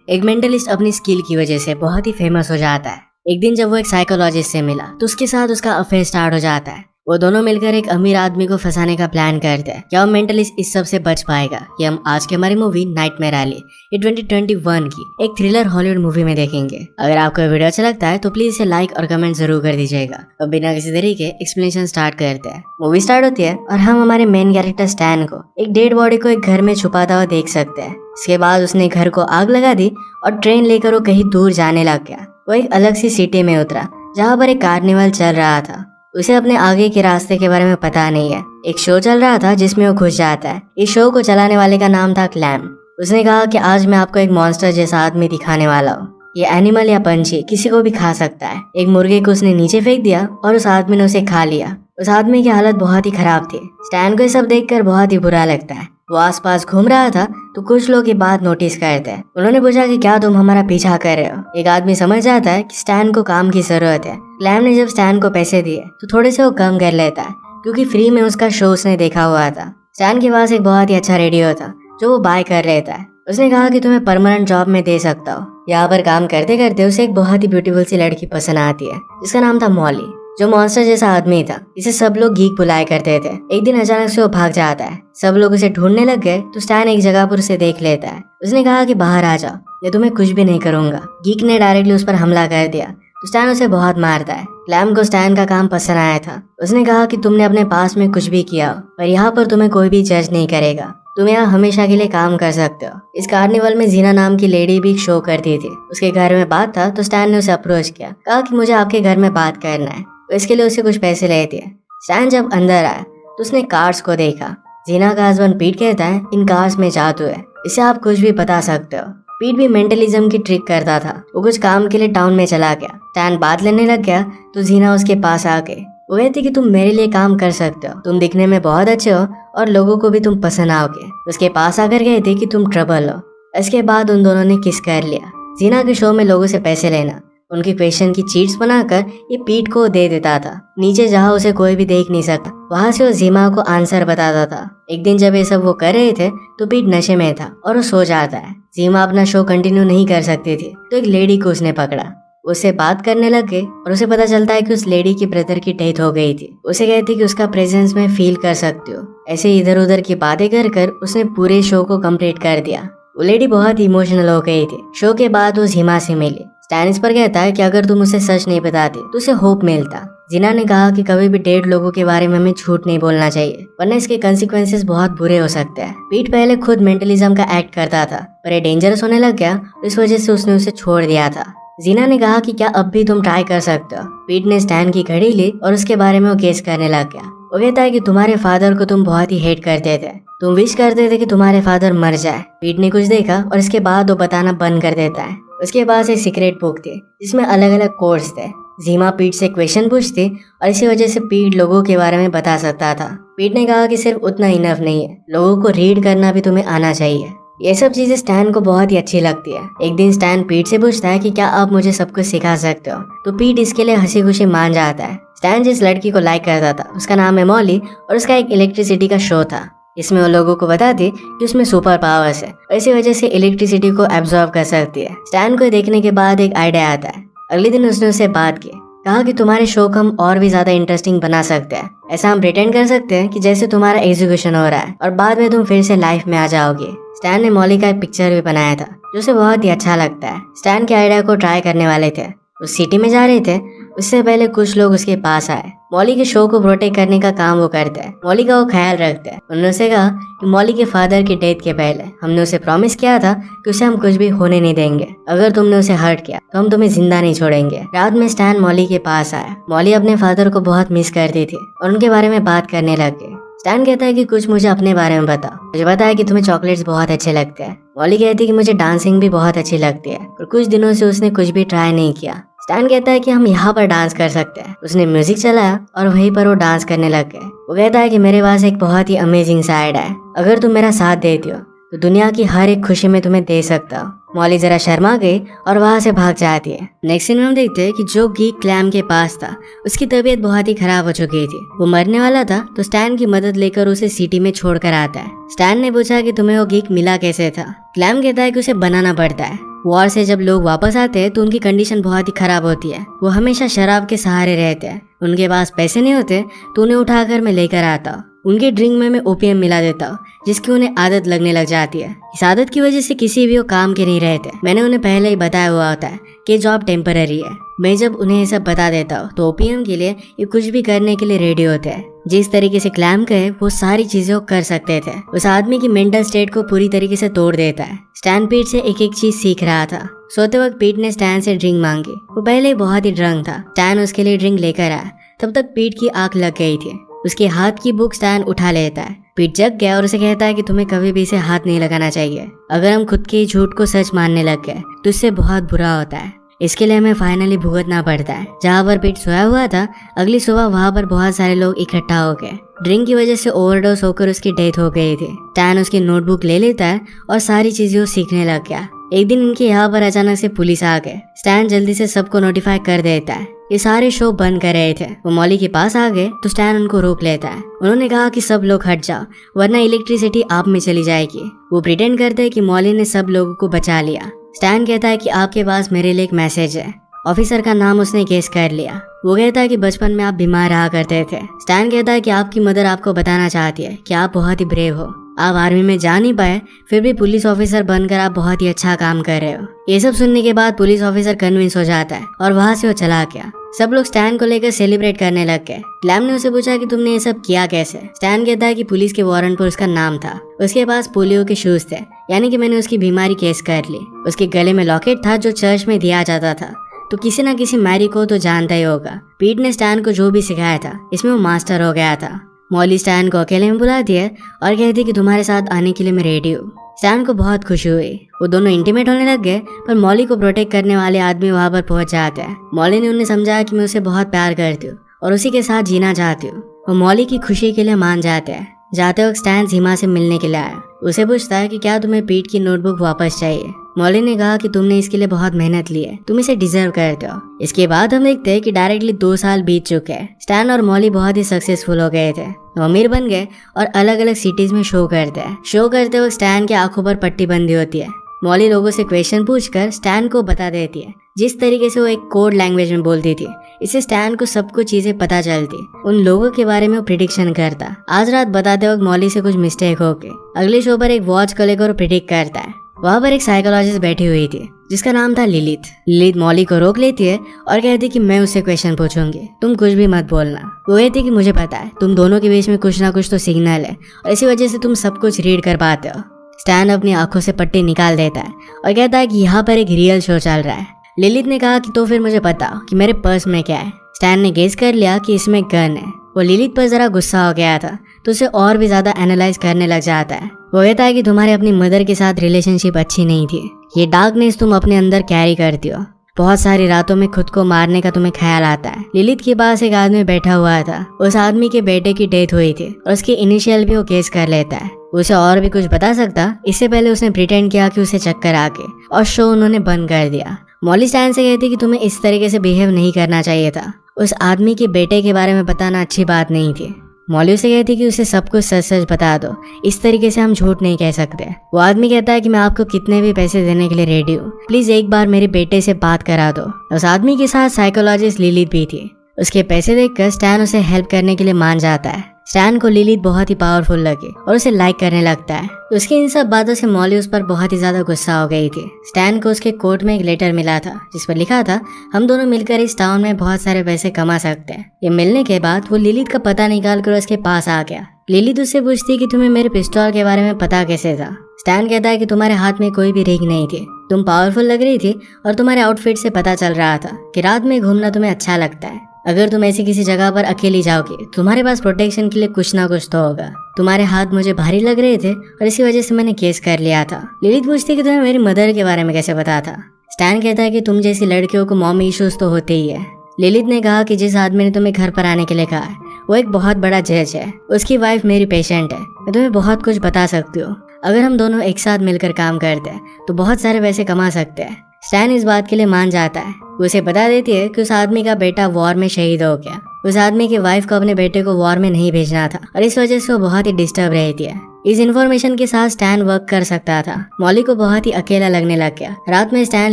एक मेंटलिस्ट अपनी स्किल की वजह से बहुत ही फेमस हो जाता है। एक दिन जब वो एक साइकोलॉजिस्ट से मिला तो उसके साथ उसका अफेयर स्टार्ट हो जाता है। वो दोनों मिलकर एक अमीर आदमी को फंसाने का प्लान करते हैं। क्या वो मेंटलिस्ट इस सब से बच पाएगा? ये हम आज के हमारी मूवी नाइटमेयर एली ये 2021 की एक थ्रिलर हॉलीवुड मूवी में देखेंगे। अगर आपको ये वीडियो अच्छा लगता है तो प्लीज इसे लाइक और कमेंट जरूर कर दीजिएगा। अब बिना किसी देरी के एक्सप्लेनेशन स्टार्ट करते हैं। मूवी स्टार्ट होती है और हम हमारे मेन कैरेक्टर स्टैन को एक डेड बॉडी को एक घर में छुपाता हुआ देख सकते हैं। इसके बाद उसने घर को आग लगा दी और ट्रेन लेकर वो कहीं दूर जाने लग गया। वो एक अलग सी सिटी में उतरा जहाँ पर एक कार्निवल चल रहा था। उसे अपने आगे के रास्ते के बारे में पता नहीं है। एक शो चल रहा था जिसमें वो घुस जाता है। इस शो को चलाने वाले का नाम था क्लैम। उसने कहा कि आज मैं आपको एक मॉन्स्टर जैसा आदमी दिखाने वाला हूँ। ये एनिमल या पंछी किसी को भी खा सकता है। एक मुर्गे को उसने नीचे फेंक दिया और उस आदमी ने उसे खा लिया। उस आदमी की हालत बहुत ही खराब थी। स्टैन को ये सब देखकर बहुत ही बुरा लगता है। वो आसपास घूम रहा था तो कुछ लोग ये बात नोटिस करते हैं। उन्होंने पूछा कि क्या तुम हमारा पीछा कर रहे हो? एक आदमी समझ जाता है कि स्टैन को काम की जरूरत है। क्लैम ने जब स्टैन को पैसे दिए तो थोड़े से वो कम कर लेता है क्योंकि फ्री में उसका शो उसने देखा हुआ था। स्टैन के पास एक बहुत ही अच्छा रेडियो था जो वो बाय कर लेता है। उसने कहा कि तुम्हें परमानेंट जॉब में दे सकता हो। यहाँ पर काम करते करते उसे एक बहुत ही ब्यूटीफुल सी लड़की पसंद आती है जिसका नाम था मॉली, जो मॉन्स्टर जैसा आदमी था। इसे सब लोग गीक बुलाया करते थे। एक दिन अचानक से वो भाग जाता है। सब लोग उसे ढूंढने लग गए तो स्टैन एक जगह पर उसे देख लेता है। उसने कहा कि बाहर आ जाओ, मैं तुम्हें कुछ भी नहीं करूंगा। गीक ने डायरेक्टली उस पर हमला कर दिया तो स्टैन उसे बहुत मारता है। क्लैम को स्टैन का काम पसंद आया था। उसने कहा कि तुमने अपने पास में कुछ भी किया पर यहाँ पर तुम्हें कोई भी जज नहीं करेगा। तुम यहाँ हमेशा के लिए काम कर सकते हो। इस कार्निवल में जीना नाम की लेडी भी शो करती थी। उसके घर में बात था तो स्टैन ने उसे अप्रोच किया, कहा कि मुझे आपके घर में बात करना है। तो इसके लिए उसे कुछ पैसे ले दिए। स्टैन जब अंदर आया तो उसने कार्ड्स को देखा। जीना का हस्बैंड पीट कहता है इन कार्ड्स में जादू है, इससे आप कुछ भी बता सकते हो। पीट भी मेंटलिज्म की ट्रिक करता था। वो कुछ काम के लिए टाउन में चला गया। स्टैन बात लेने लग गया तो जीना उसके पास आ गई। वो कहती कि तुम मेरे लिए काम कर सकते हो, तुम दिखने में बहुत अच्छे हो और लोगों को भी तुम पसंद आओगे। उसके पास आकर कहती कि तुम ट्रबल हो। इसके बाद उन दोनों ने किस कर लिया। जीना के शो में लोगों से पैसे लेना, उनकी क्वेश्चन की चीट्स बनाकर ये पीट को दे देता था। नीचे जहाँ उसे कोई भी देख नहीं सकता वहाँ से वो जीमा को आंसर बताता था। एक दिन जब ये सब वो कर रहे थे तो पीट नशे में था और वो सो जाता है। जीमा अपना शो कंटिन्यू नहीं कर सकती थी तो एक लेडी को उसने पकड़ा। उससे बात करने लग गए और उसे पता चलता है कि उस लेडी की ब्रदर की डेथ हो गई थी। उसे कहती कि उसका प्रेजेंस में फील कर सकती हो। ऐसे इधर उधर की बातें कर कर उसने पूरे शो को कंप्लीट कर दिया। वो लेडी बहुत इमोशनल हो गई थी। शो के बाद वो जीमा से मिली। स्टैन इस पर कहता है कि अगर तुम उसे सच नहीं बताती तो उसे होप मिलता। जीना ने कहा कि कभी भी डेड लोगों के बारे में हमें झूठ नहीं बोलना चाहिए वरना इसके कंसिक्वेंसेस बहुत बुरे हो सकते हैं। पीट पहले खुद मेंटलिज्म का एक्ट करता था पर ये डेंजरस होने लग गया, इस वजह से उसने उसे छोड़ दिया था। जीना ने कहा कि क्या अब भी तुम ट्राई कर सकते हो। पीट ने स्टैन की घड़ी ली और उसके बारे में वो गेस करने लग गया। वो कहता है कि तुम्हारे फादर को तुम बहुत ही हेट करते थे, तुम विश करते थे कि तुम्हारे फादर मर जाए। पीट ने कुछ देखा और इसके बाद वो बताना बंद कर देता है। उसके पास एक सीक्रेट बुक थी जिसमें अलग अलग कोड्स थे। जीमा पीट से क्वेश्चन पूछती और इसी वजह से पीट लोगों के बारे में बता सकता था। पीट ने कहा कि सिर्फ उतना इनफ नहीं है, लोगों को रीड करना भी तुम्हें आना चाहिए। ये सब चीजें स्टैन को बहुत ही अच्छी लगती है। एक दिन स्टैन पीट से पूछता है कि क्या आप मुझे सब कुछ सिखा सकते हो, तो पीट इसके लिए हंसी खुशी मान जाता है। स्टैन जिस लड़की को लाइक करता था उसका नाम है मॉली और उसका एक इलेक्ट्रिसिटी का शो था। इसमें वो लोगों को बताती कि उसमें सुपर पावर्स है और इसी वजह से इलेक्ट्रिसिटी को एब्जॉर्ब कर सकती है। स्टैन को देखने के बाद एक आइडिया आता है। अगले दिन उसने उससे बात की, कहा कि तुम्हारे शो को हम और भी ज्यादा इंटरेस्टिंग बना सकते हैं। ऐसा हम प्रिटेंड कर सकते हैं कि जैसे तुम्हारा एजुकेशन हो रहा है और बाद में तुम फिर से लाइफ में आ जाओगे। स्टैन ने मॉली का एक पिक्चर भी बनाया था जो उसे बहुत ही अच्छा लगता है। स्टैन के आइडिया को ट्राई करने वाले थे, उस सिटी में जा रहे थे। उससे पहले कुछ लोग उसके पास आए। मॉली के शो को प्रोटेक्ट करने का काम वो करते हैं, मॉली का वो ख्याल रखते हैं। उन्होंने उसे कहा कि मॉली के फादर की डेथ के पहले हमने उसे प्रॉमिस किया था कि उसे हम कुछ भी होने नहीं देंगे। अगर तुमने उसे हर्ट किया तो हम तुम्हें जिंदा नहीं छोड़ेंगे। रात में स्टैन मॉली के पास आया। मॉली अपने फादर को बहुत मिस करती थी और उनके बारे में बात करने लग गई। स्टैन कहता है कि कुछ मुझे अपने बारे में बताओ, मुझे पता है कि तुम्हें चॉकलेट्स बहुत अच्छे लगते हैं। मॉली कहती है कि मुझे डांसिंग भी बहुत अच्छी लगती है और कुछ दिनों से उसने कुछ भी ट्राई नहीं किया। स्टैन कहता है कि हम यहाँ पर डांस कर सकते हैं। उसने म्यूजिक चलाया और वहीं पर वो डांस करने लग गए। वो कहता है कि मेरे पास एक बहुत ही अमेजिंग सा आइडिया है, अगर तुम मेरा साथ देती हो तो दुनिया की हर एक खुशी में तुम्हें दे सकता हूँ। मॉली जरा शर्मा गई और वहाँ से भाग जाती है। नेक्स्ट सीन में हम देखते हैं कि जो गीक क्लैम के पास था उसकी तबीयत बहुत ही खराब हो चुकी थी। वो मरने वाला था तो स्टैन की मदद लेकर उसे सिटी में छोड़कर आता है। स्टैन ने पूछा कि तुम्हें वो गीक मिला कैसे था। क्लैम कहता है कि उसे बनाना पड़ता है। वॉर से जब लोग वापस आते हैं तो उनकी कंडीशन बहुत ही खराब होती है। वो हमेशा शराब के सहारे रहते हैं। उनके पास पैसे नहीं होते तो उन्हें उठाकर मैं लेकर आता। उनके ड्रिंक में मैं ओपियम मिला देता हूँ, जिसकी उन्हें आदत लगने लग जाती है। इस आदत की वजह से किसी भी वो काम के नहीं रहते। मैंने उन्हें पहले ही बताया हुआ होता है कि जॉब टेम्पररी है। मैं जब उन्हें ये सब बता देता हूँ तो ओपियम के लिए ये कुछ भी करने के लिए रेडी होते हैं। जिस तरीके से क्लैम कहे वो सारी चीजें वो कर सकते थे। उस आदमी की मेंटल स्टेट को पूरी तरीके से तोड़ देता है। स्टैन पीट से एक एक चीज सीख रहा था। सोते वक्त पीट ने स्टैन से ड्रिंक मांगी। वो पहले ही बहुत ही ड्रंक था। स्टैन उसके लिए ड्रिंक लेकर आया। तब तक पीट की आंख लग गई थी। उसके हाथ की बुक स्टैन उठा लेता है। पीट जग गया और उसे कहता है कि तुम्हें कभी भी इसे हाथ नहीं लगाना चाहिए। अगर हम खुद के झूठ को सच मानने लग गए तो इससे बहुत बुरा होता है। इसके लिए हमें फाइनली भुगतना पड़ता है। जहाँ पर पीट सोया हुआ था, अगली सुबह वहाँ पर बहुत सारे लोग इकट्ठा हो गए। ड्रिंक की वजह से ओवरडोज होकर उसकी डेथ हो गई थी। स्टैन उसकी नोटबुक ले लेता है और सारी चीजें वो सीखने लग गया। एक दिन इनके यहाँ पर अचानक से पुलिस आ गए। स्टैन जल्दी से सबको नोटिफाई कर देता है। ये सारे शो बंद कर रहे थे। वो मॉली के पास आ गए तो स्टैन उनको रोक लेता है। उन्होंने कहा कि सब लोग हट जाओ वरना इलेक्ट्रिसिटी आप में चली जाएगी। वो प्रिटेंड करते हैं कि मॉली ने सब लोगों को बचा लिया। स्टैन कहता है कि आपके पास मेरे लिए एक मैसेज है। ऑफिसर का नाम उसने गेस कर लिया। वो कहता है कि बचपन में आप बीमार रहा करते थे। स्टैन कहता है कि आपकी मदर आपको बताना चाहती है कि आप बहुत ही ब्रेव हो। आप आर्मी में जा नहीं पाए, फिर भी पुलिस ऑफिसर बनकर आप बहुत ही अच्छा काम कर रहे हो। ये सब सुनने के बाद पुलिस ऑफिसर कन्विंस हो जाता है और वहाँ से वो चला गया। सब लोग स्टैन को लेकर सेलिब्रेट करने लग गए। क्लैम ने उसे पूछा कि तुमने ये सब किया कैसे। स्टैन कहता है कि पुलिस के वारंट पर उसका नाम था। उसके पास पोलियो के शूज थे, यानी कि मैंने उसकी बीमारी केस कर ली। उसके गले में लॉकेट था जो चर्च में दिया जाता था, तो किसी न किसी मैरी को तो जानता ही होगा। पीट ने स्टैन को जो भी सिखाया था इसमें वो मास्टर हो गया था। मॉली स्टैन को अकेले में बुलाती है और कहती है कि तुम्हारे साथ आने के लिए मैं रेडी हूँ। स्टैन को बहुत खुशी हुई। वो दोनों इंटीमेट होने लग गए, पर मॉली को प्रोटेक्ट करने वाले आदमी वहाँ पर पहुंच जाते हैं। मॉली ने उन्हें समझाया कि मैं उसे बहुत प्यार करती हूँ और उसी के साथ जीना चाहती हूँ। वो मॉली की खुशी के लिए मान जाते हैं। जाते वक्त स्टैन सीमा से मिलने के लिए आया। उसे पूछता है कि क्या तुम्हें पीट की नोटबुक वापस चाहिए। मॉली ने कहा कि तुमने इसके लिए बहुत मेहनत ली है, तुम इसे डिजर्व करते हो। इसके बाद हम देखते हैं कि डायरेक्टली 2 साल बीत चुके हैं। स्टैन और मॉली बहुत ही सक्सेसफुल हो गए थे, अमीर बन गए और अलग अलग सिटीज में शो करते हैं। शो करते वक्त स्टैन की आंखों पर पट्टी बंदी होती है। मॉली लोगों से क्वेश्चन पूछकर स्टैन को बता देती है। जिस तरीके से वो एक कोड लैंग्वेज में बोलती थी, इससे स्टैन को सब कुछ चीजें पता चलती। उन लोगों के बारे में वो प्रिडिक्शन करता। आज रात बताते वक्त मॉली से कुछ मिस्टेक हो गई। अगले शो पर एक वॉच को लेकर प्रिडिक्ट करता है। वहाँ पर एक साइकोलॉजिस्ट बैठी हुई थी जिसका नाम था लिलिथ। लिलिथ मॉली को रोक लेती है और कहती कि मैं उससे क्वेश्चन पूछूंगी, तुम कुछ भी मत बोलना। वो कहती कि मुझे पता है तुम दोनों के बीच में कुछ ना कुछ तो सिग्नल है और इसी वजह से तुम सब कुछ रीड कर पाते हो। स्टैन अपनी आंखों से पट्टी निकाल देता है और कहता है कि यहाँ पर एक रियल शो चल रहा है। लिलिथ ने कहा कि तो फिर मुझे बताओ कि मेरे पर्स में क्या है। स्टैन ने गेस कर लिया कि इसमें गन है। वो लिलिथ पर जरा गुस्सा हो गया था तो उसे और भी ज्यादा एनालाइज करने लग जाता है। वो कहता है कि तुम्हारे अपनी मदर के साथ रिलेशनशिप अच्छी नहीं थी। ये डार्कनेस तुम अपने अंदर कैरी करती हो। बहुत सारी रातों में खुद को मारने का तुम्हें ख्याल आता है। लिलिथ के पास एक आदमी बैठा हुआ था। उस आदमी के बेटे की डेथ हुई थी और उसकी इनिशियल भी वो केस कर लेता है। उसे और भी कुछ बता सकता, इससे पहले उसने प्रिटेंड किया कि उसे चक्कर आ गए और शो उन्होंने बंद कर दिया। मॉली स्टैन से कहती कि तुम्हें इस तरीके से बिहेव नहीं करना चाहिए था। उस आदमी के बेटे के बारे में बताना अच्छी बात नहीं थी। मॉली उसे कहती कि उसे सब कुछ सच सच बता दो, इस तरीके से हम झूठ नहीं कह सकते। वो आदमी कहता है कि मैं आपको कितने भी पैसे देने के लिए रेडी हूँ, प्लीज एक बार मेरे बेटे से बात करा दो। उस आदमी के साथ साइकोलॉजिस्ट लिलिथ भी थी। उसके पैसे देखकर स्टैन उसे हेल्प करने के लिए मान जाता है। स्टैन को लिलिथ बहुत ही पावरफुल लगी और उसे लाइक करने लगता है। उसकी इन सब बातों से मॉली उस पर बहुत ही ज्यादा गुस्सा हो गई थी। स्टैन को उसके कोर्ट में एक लेटर मिला था जिस पर लिखा था हम दोनों मिलकर इस टाउन में बहुत सारे पैसे कमा सकते हैं। ये मिलने के बाद वो लिलिथ का पता निकाल कर उसके पास आ गया। लिलिथ उससे पूछती कि तुम्हें मेरे पिस्तौल के बारे में पता कैसे था। स्टैन कहता है कि तुम्हारे हाथ में कोई भी रिंग नहीं थी, तुम पावरफुल लग रही थी और तुम्हारे आउटफिट से पता चल रहा था कि रात में घूमना तुम्हें अच्छा लगता है। अगर तुम ऐसी किसी जगह पर अकेली जाओगे तुम्हारे पास प्रोटेक्शन के लिए कुछ ना कुछ तो होगा। तुम्हारे हाथ मुझे भारी लग रहे थे और इसी वजह से मैंने केस कर लिया था। लिलिथ पूछती कि तुम्हें मेरी मदर के बारे में कैसे पता था। स्टैन कहता है कि तुम जैसी लड़कियों को मॉम इश्यूज तो होते ही है। लिलिथ ने कहा कि जिस आदमी ने तुम्हें घर पर आने के लिए कहा है वो एक बहुत बड़ा जज है, उसकी वाइफ मेरी पेशेंट है। मैं तुम्हें बहुत कुछ बता सकती हूँ। अगर हम दोनों एक साथ मिलकर काम करते हैं तो बहुत सारे पैसे कमा सकते हैं। स्टैन इस बात के लिए मान जाता है। वो उसे बता देती है कि उस आदमी का बेटा वॉर में शहीद हो गया। उस आदमी की वाइफ को अपने बेटे को वॉर में नहीं भेजना था और इस वजह से वो बहुत ही डिस्टर्ब रहती है। इस इन्फॉर्मेशन के साथ स्टैन वर्क कर सकता था। मॉली को बहुत ही अकेला लगने लग गया। रात में स्टैन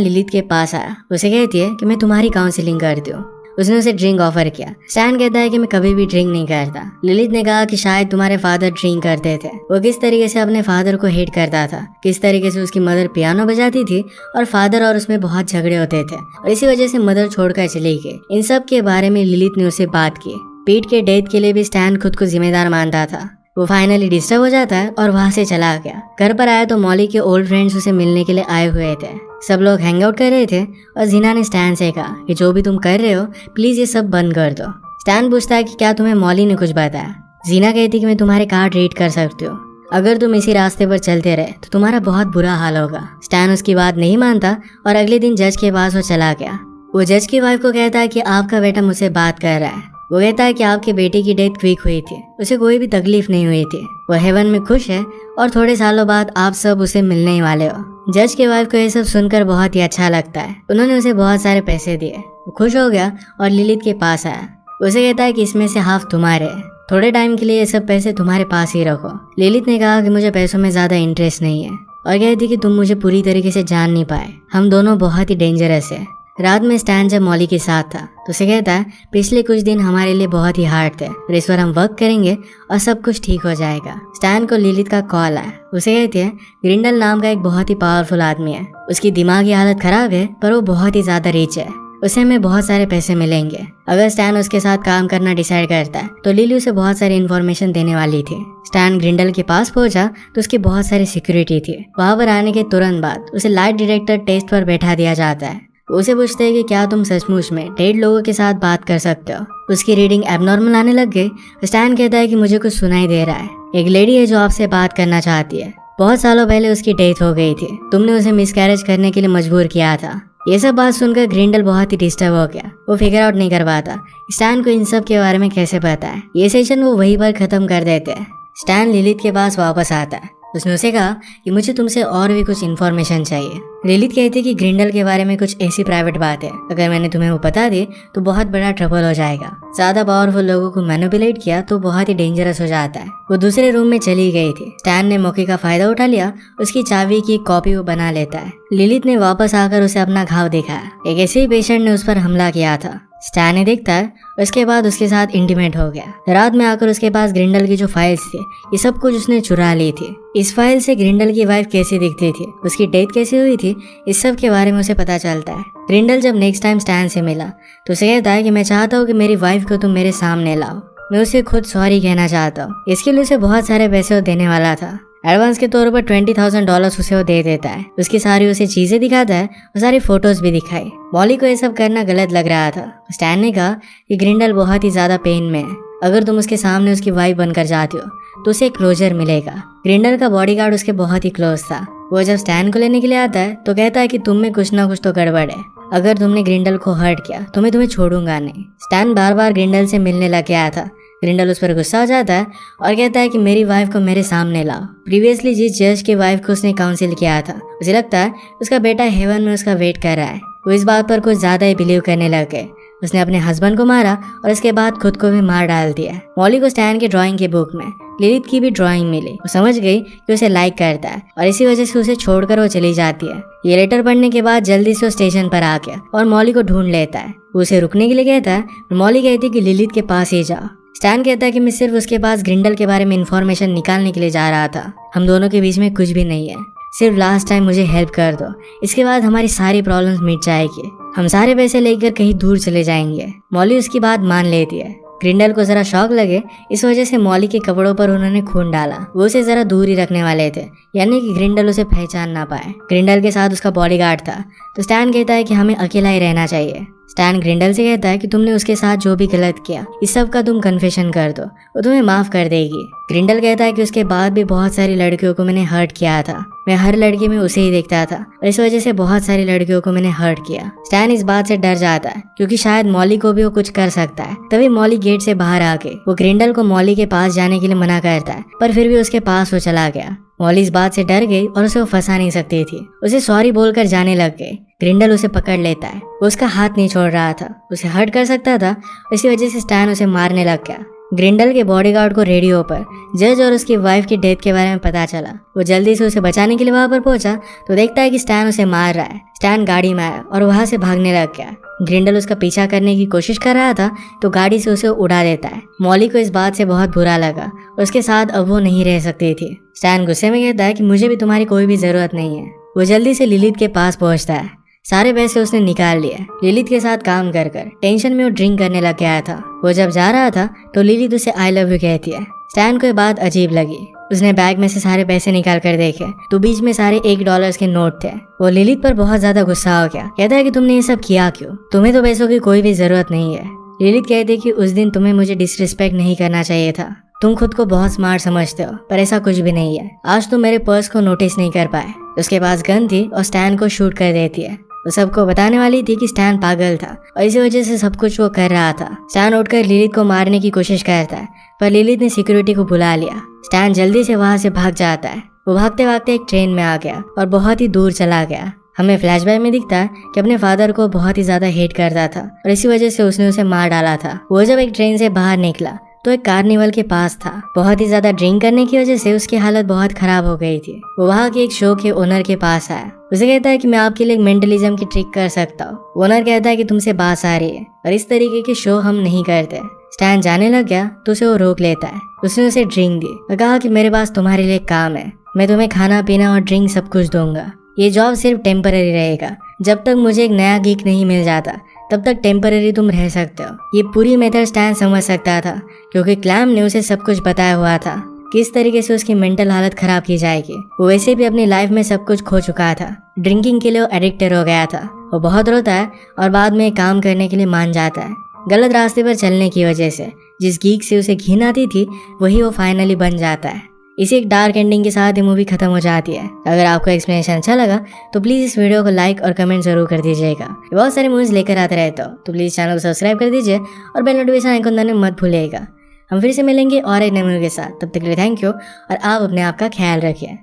लिलिथ के पास आया। उसे कहती है कि मैं तुम्हारी काउंसलिंग करती हूँ। उसने उसे ड्रिंक ऑफर किया। स्टैन कहता है कि मैं कभी भी ड्रिंक नहीं करता। लिलिथ ने कहा कि शायद तुम्हारे फादर ड्रिंक करते थे। वो किस तरीके से अपने फादर को हेट करता था, किस तरीके से उसकी मदर पियानो बजाती थी और फादर और उसमें बहुत झगड़े होते थे और इसी वजह से मदर छोड़कर चली गई। इन सब के बारे में लिलिथ ने उसे बात की। पीट के डेथ के लिए भी स्टैन खुद को जिम्मेदार मानता था। वो फाइनली डिस्टर्ब हो जाता है और वहाँ से चला गया। घर पर आया तो मॉली के ओल्ड फ्रेंड्स उसे मिलने के लिए आए हुए थे। सब लोग हैंग आउट कर रहे थे और जीना ने स्टैन से कहा कि जो भी तुम कर रहे हो प्लीज ये सब बंद कर दो। स्टैन पूछता है कि क्या तुम्हें मॉली ने कुछ बताया। जीना कहती कि मैं तुम्हारे कार्ड रीड कर सकती हूँ। अगर तुम इसी रास्ते पर चलते रहे तो तुम्हारा बहुत बुरा हाल होगा। स्टैन उसकी बात नहीं मानता और अगले दिन जज के पास वो चला गया। वो जज की वाइफ को कहता है कि आपका बेटा मुझसे बात कर रहा है। वो कहता है कि आपके बेटे की डेथ क्विक हुई थी, उसे कोई भी तकलीफ नहीं हुई थी, वो हेवन में खुश है और थोड़े सालों बाद आप सब उसे मिलने ही वाले हो। जज की वाइफ को ये सब सुनकर बहुत ही अच्छा लगता है। उन्होंने उसे बहुत सारे पैसे दिए। वो खुश हो गया और लिलिथ के पास आया। उसे कहता है कि इसमें से हाफ तुम्हारे है, थोड़े टाइम के लिए ये सब पैसे तुम्हारे पास ही रखो। लिलिथ ने कहा कि मुझे पैसों में ज्यादा इंटरेस्ट नहीं है और कहती कि तुम मुझे पूरी तरीके से जान नहीं पाए, हम दोनों बहुत ही डेंजरस है। रात में स्टैन जब मॉली के साथ था तो उसे कहता है पिछले कुछ दिन हमारे लिए बहुत ही हार्ड थे और इस पर हम वर्क करेंगे और सब कुछ ठीक हो जाएगा। स्टैन को लिलिथ का कॉल आया। उसे कहती है ग्रिंडल नाम का एक बहुत ही पावरफुल आदमी है, उसकी दिमागी हालत खराब है पर वो बहुत ही ज्यादा रिच है, उसे हमें बहुत सारे पैसे मिलेंगे। अगर स्टैन उसके साथ काम करना डिसाइड करता है तो लिली उसे बहुत सारी इन्फॉर्मेशन देने वाली थी। स्टैन ग्रिंडल के पास पहुंचा तो उसकी बहुत सारी सिक्योरिटी थी। वहां पर आने के तुरंत बाद उसे लाइट डिटेक्टर टेस्ट पर बैठा दिया जाता है। उसे पूछते हैं कि क्या तुम सचमुच में डेड लोगों के साथ बात कर सकते हो। उसकी रीडिंग एबनॉर्मल आने लग गई। स्टैन कहता है कि मुझे कुछ सुनाई दे रहा है, एक लेडी है जो आपसे बात करना चाहती है, बहुत सालों पहले उसकी डेथ हो गई थी, तुमने उसे मिसकैरेज करने के लिए मजबूर किया था। ये सब बात सुनकर ग्रिंडल बहुत ही डिस्टर्ब हो गया। वो फिगर आउट नहीं कर पाता स्टैन को इन सब के बारे में कैसे पता है। ये सेशन वो वहीं पर खत्म कर देते हैं। स्टैन लिलिथ के पास वापस आता है। उसने उसे कहा कि मुझे तुमसे और भी कुछ इन्फॉर्मेशन चाहिए। लिलिथ कहती है कि ग्रिंडल के बारे में कुछ ऐसी प्राइवेट बात है, अगर मैंने तुम्हें वो बता दी तो बहुत बड़ा ट्रबल हो जाएगा। ज्यादा पावरफुल लोगों को मैनिपुलेट किया तो बहुत ही डेंजरस हो जाता है। वो दूसरे रूम में चली गई थी। स्टैन ने मौके का फायदा उठा लिया, उसकी चाबी की कॉपी वो बना लेता है। लिलिथ ने वापस आकर उसे अपना घाव दिखाया। एक ऐसे ही पेशेंट ने उस पर हमला किया था। स्टैन ने देखता है, उसके बाद उसके साथ इंटीमेट हो गया। रात में आकर उसके पास ग्रिंडल की जो फाइल्स थी ये सब कुछ उसने चुरा ली थी। इस फाइल से ग्रिंडल की वाइफ कैसी दिखती थी, उसकी डेथ कैसे हुई थी, इस सब के बारे में उसे पता चलता है। ग्रिंडल जब नेक्स्ट टाइम स्टैन से मिला तो उसे कहता है कि मैं चाहता हूँ कि मेरी वाइफ को तुम मेरे सामने लाओ, मैं उसे खुद सॉरी कहना चाहता हूँ। इसके लिए उसे बहुत सारे पैसे देने वाला था। एडवांस के तौर पर $20,000 उसे वो दे देता है। उसकी सारी उसे चीजें दिखाता है और सारी फोटोज भी दिखाई। मॉली को ये सब करना गलत लग रहा था। स्टैन ने कहा कि ग्रिंडल बहुत ही ज्यादा पेन में है, अगर तुम उसके सामने उसकी वाइफ बनकर जाती हो तो उसे क्लोजर मिलेगा। ग्रिंडल का बॉडीगार्ड उसके बहुत ही क्लोज था। वो जब स्टैन को लेने के लिए आता है तो कहता है कि तुम में कुछ ना कुछ तो गड़बड़ है, अगर तुमने ग्रिंडल को हर्ट किया तो मैं तुम्हें छोड़ूंगा नहीं। स्टैन बार बार ग्रिंडल से मिलने लग गया था। ग्रिंडल उस पर गुस्सा हो जाता है और कहता है कि मेरी वाइफ को मेरे सामने लाओ। प्रीवियसली जिस जज की वाइफ को उसने काउंसिल किया था, उसे लगता है उसका बेटा हेवन में उसका वेट कर रहा है। वो इस बात पर कुछ ज्यादा ही बिलीव करने लग गए। उसने अपने हस्बैंड को मारा और इसके बाद खुद को भी मार डाल दिया। मॉली को स्टैन की ड्राइंग की बुक में लिलिथ की भी ड्राइंग मिली। वो समझ गई कि उसे लाइक करता है और इसी वजह से उसे छोड़कर वो चली जाती है। ये लेटर पढ़ने के बाद जल्दी से वो स्टेशन पर आ गया और मॉली को ढूंढ लेता है। वो उसे रुकने के लिए कहता है। मॉली कहती है कि लिलिथ के पास ही जाओ। स्टैन कहता है कि मैं सिर्फ उसके पास ग्रिंडल के बारे में इंफॉर्मेशन निकालने के लिए जा रहा था, हम दोनों के बीच में कुछ भी नहीं है, सिर्फ लास्ट टाइम मुझे हेल्प कर दो, इसके बाद हमारी सारी प्रॉब्लम्स मिट जाएगी, हम सारे पैसे लेकर कहीं दूर चले जाएंगे। मॉली उसकी बात मान लेती है। ग्रिंडल को जरा शौक लगे, इस वजह से मॉली के कपड़ों पर उन्होंने खून डाला। वो उसे जरा दूर ही रखने वाले थे, यानी कि ग्रिंडल उसे पहचान ना पाए। ग्रिंडल के साथ उसका बॉडीगार्ड था, तो स्टैन कहता है कि हमें अकेला ही रहना चाहिए। स्टैन ग्रिंडल से कहता है कि तुमने उसके साथ जो भी गलत किया इस सब का तुम कन्फेशन कर दो, वो तुम्हें माफ कर देगी। ग्रिंडल कहता है कि उसके बाद भी बहुत सारी लड़कियों को मैंने हर्ट किया था, मैं हर लड़के में उसे ही देखता था और इस वजह से बहुत सारी लड़कियों को मैंने हर्ट किया। स्टैन इस बात से डर जाता है क्योंकि शायद मॉली को भी वो कुछ कर सकता है। तभी मॉली गेट से बाहर आके वो ग्रिंडल को मॉली के पास जाने के लिए मना करता है, पर फिर भी उसके पास वो चला गया। मॉली इस बात से डर गई और उसे वो फंसा नहीं सकती थी। उसे सॉरी बोलकर जाने लग गई। ग्रिंडल उसे पकड़ लेता है। वो उसका हाथ नहीं छोड़ रहा था, उसे हर्ट कर सकता था। इसी वजह से स्टैन उसे मारने लग गया। ग्रिंडल के बॉडीगार्ड को रेडियो पर जज और उसकी वाइफ की डेथ के बारे में पता चला। वो जल्दी से उसे बचाने के लिए वहां पर पहुंचा तो देखता है कि स्टैन उसे मार रहा है। स्टैन गाड़ी में आया और वहां से भागने लग गया। ग्रिंडल उसका पीछा करने की कोशिश कर रहा था तो गाड़ी से उसे उड़ा देता है। मॉली को इस बात से बहुत बुरा लगा। उसके साथ अब वो नहीं रह सकती थी। स्टैन गुस्से में कहता है कि मुझे भी तुम्हारी कोई भी जरूरत नहीं है। वो जल्दी से लिलिथ के पास पहुंचता है। सारे पैसे उसने निकाल लिए। लिलिथ के साथ काम कर कर टेंशन में वो ड्रिंक करने लग गया था। वो जब जा रहा था तो लिलिथ उसे आई लव यू कहती है। स्टैन को ये बात अजीब लगी। उसने बैग में से सारे पैसे निकाल कर देखे तो बीच में सारे $1 के नोट थे। वो लिलिथ पर बहुत ज्यादा गुस्सा हो गया। कहता है कि तुमने ये सब किया क्यों? तुम्हें तो पैसों की कोई भी जरूरत नहीं है। लिलिथ कहती है कि उस दिन तुम्हें मुझे डिसरिस्पेक्ट नहीं करना चाहिए था। तुम खुद को बहुत स्मार्ट समझते हो, पर ऐसा कुछ भी नहीं है। आज तुम मेरे पर्स को नोटिस नहीं कर पाए। उसके पास गन थी और स्टैन को शूट कर देती है। वो सबको बताने वाली थी कि स्टैन पागल था और इसी वजह से सब कुछ वो कर रहा था। स्टैन उठकर लिलिथ को मारने की कोशिश करता है, पर लिलिथ ने सिक्योरिटी को बुला लिया। स्टैन जल्दी से वहां से भाग जाता है। वो भागते भागते एक ट्रेन में आ गया और बहुत ही दूर चला गया। हमें फ्लैशबैक में दिखता है कि अपने फादर को बहुत ही ज्यादा हेट करता था और इसी वजह से उसने उसे मार डाला था। वो जब एक ट्रेन से बाहर निकला तो एक कार्निवल के पास था। बहुत ही ज्यादा ड्रिंक करने की वजह से उसकी हालत बहुत खराब हो गई थी। वो वहाँ के एक शो के ओनर के पास आया। उसे कहता है कि मैं आपके लिए एक मेंटलिज्म की ट्रिक कर सकता हूँ। ओनर कहता है कि तुमसे बात आ रही है और इस तरीके के शो हम नहीं करते। स्टैन जाने लग गया तो उसे वो रोक लेता है। उसने उसे ड्रिंक दी और कहा कि मेरे पास तुम्हारे लिए काम है। मैं तुम्हें खाना पीना और ड्रिंक सब कुछ दूंगा। ये जॉब सिर्फ टेम्पररी रहेगा। जब तक मुझे एक नया गीक नहीं मिल जाता तब तक टेम्पररी तुम रह सकते हो। ये पूरी मेथड स्टैन समझ सकता था क्योंकि क्लैम ने उसे सब कुछ बताया हुआ था, किस तरीके से उसकी मेंटल हालत खराब की जाएगी। वो वैसे भी अपनी लाइफ में सब कुछ खो चुका था। ड्रिंकिंग के लिए वो एडिक्टेड हो गया था। वो बहुत रोता है और बाद में काम करने के लिए मान जाता है। गलत रास्ते पर चलने की वजह से जिस गीक से उसे घिन आती थी वही वो फाइनली बन जाता है। इसी एक डार्क एंडिंग के साथ ये मूवी खत्म हो जाती है। अगर आपको एक्सप्लेनेशन अच्छा लगा तो प्लीज इस वीडियो को लाइक और कमेंट जरूर कर दीजिएगा। बहुत सारी मूवीज लेकर आते रहता हूँ तो प्लीज चैनल को सब्सक्राइब कर दीजिए और बेल नोटिफिकेशन आइकन दबाना मत भूलिएगा। हम फिर से मिलेंगे और एक नए मूवी के साथ। तब तक के लिए थैंक यू और आप अपने आप का ख्याल रखिए।